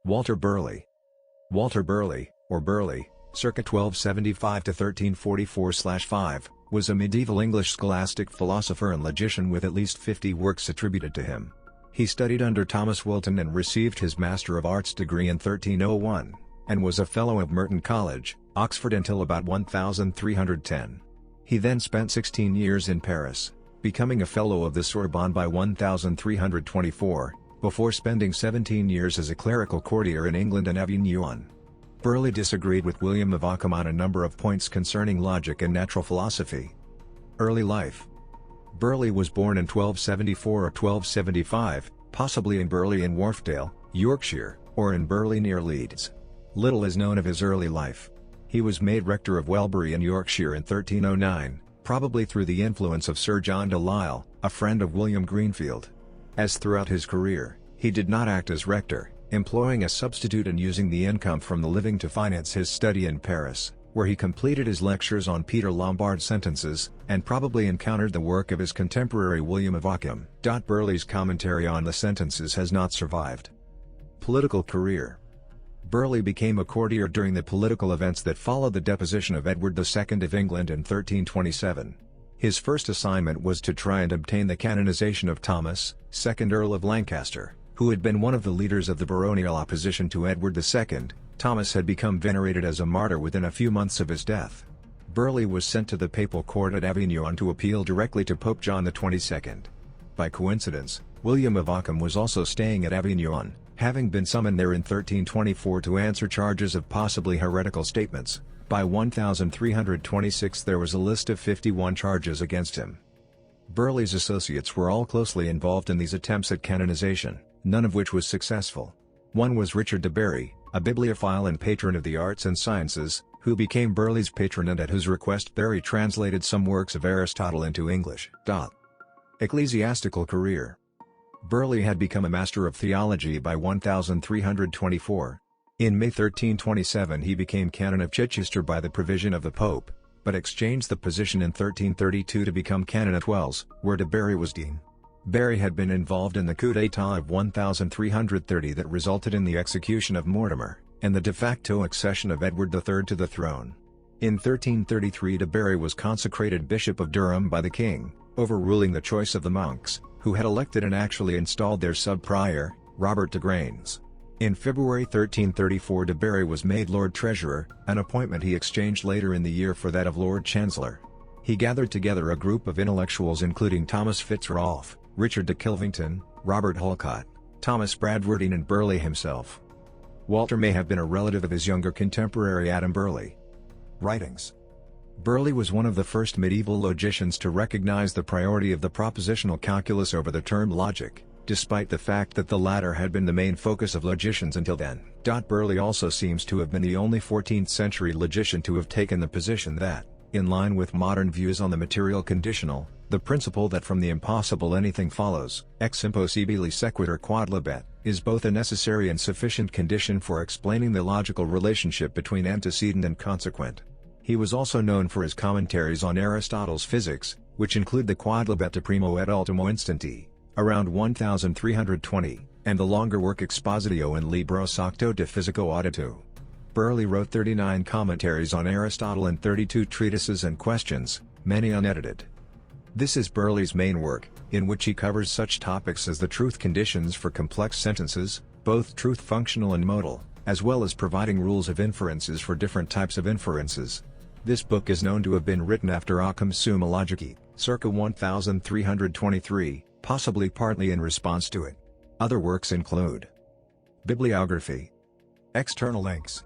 Walter Burley. Walter Burley, or Burleigh, circa 1275 to 1344/5, was a medieval English scholastic philosopher and logician with at least 50 works attributed to him. He studied under Thomas Wilton and received his Master of Arts degree in 1301, and was a Fellow of Merton College, Oxford until about 1310. He then spent 16 years in Paris, becoming a Fellow of the Sorbonne by 1324, before spending 17 years as a clerical courtier in England and Avignon. Burleigh disagreed with William of Ockham on a number of points concerning logic and natural philosophy. Early life. Burleigh was born in 1274 or 1275, possibly in Burley in Wharfdale, Yorkshire, or in Burley near Leeds. Little is known of his early life. He was made rector of Welbury in Yorkshire in 1309, probably through the influence of Sir John de Lisle, a friend of William Greenfield. As throughout his career, he did not act as rector, employing a substitute and using the income from the living to finance his study in Paris, where he completed his lectures on Peter Lombard's sentences, and probably encountered the work of his contemporary William of Ockham. Burleigh's commentary on the sentences has not survived. Political career. Burleigh became a courtier during the political events that followed the deposition of Edward II of England in 1327. His first assignment was to try and obtain the canonization of Thomas, 2nd Earl of Lancaster, who had been one of the leaders of the baronial opposition to Edward II. Thomas had become venerated as a martyr within a few months of his death. Burleigh was sent to the papal court at Avignon to appeal directly to Pope John XXII. By coincidence, William of Ockham was also staying at Avignon, having been summoned there in 1324 to answer charges of possibly heretical statements. By 1326 there was a list of 51 charges against him. Burleigh's associates were all closely involved in these attempts at canonization, none of which was successful. One was Richard de Bury, a bibliophile and patron of the arts and sciences, who became Burleigh's patron and at whose request Bury translated some works of Aristotle into English. Ecclesiastical career. Burleigh had become a Master of Theology by 1324. In May 1327 he became Canon of Chichester by the provision of the Pope, but exchanged the position in 1332 to become Canon at Wells, where de Bury was dean. Bury had been involved in the coup d'état of 1330 that resulted in the execution of Mortimer, and the de facto accession of Edward III to the throne. In 1333 de Bury was consecrated Bishop of Durham by the king, overruling the choice of the monks, who had elected and actually installed their sub-prior, Robert de Graines. In February 1334 de Bury was made Lord Treasurer, an appointment he exchanged later in the year for that of Lord Chancellor. He gathered together a group of intellectuals including Thomas Fitzralph, Richard de Kilvington, Robert Holcott, Thomas Bradwardine and Burleigh himself. Walter may have been a relative of his younger contemporary Adam Burleigh. Writings. Burleigh was one of the first medieval logicians to recognize the priority of the propositional calculus over the term logic, despite the fact that the latter had been the main focus of logicians until then. Burleigh also seems to have been the only 14th-century logician to have taken the position that, in line with modern views on the material conditional, the principle that from the impossible anything follows, ex impossibile sequitur quod labet, is both a necessary and sufficient condition for explaining the logical relationship between antecedent and consequent. He was also known for his commentaries on Aristotle's physics, which include the Quod labet de primo et ultimo instanti, around 1320, and the longer work Expositio in Libros Octo de Physico Auditu. Burleigh wrote 39 commentaries on Aristotle and 32 treatises and questions, many unedited. This is Burleigh's main work, in which he covers such topics as the truth conditions for complex sentences, both truth functional and modal, as well as providing rules of inferences for different types of inferences. This book is known to have been written after Ockham's Summa Logici, circa 1323, possibly partly in response to it. Other works include Bibliography. External links.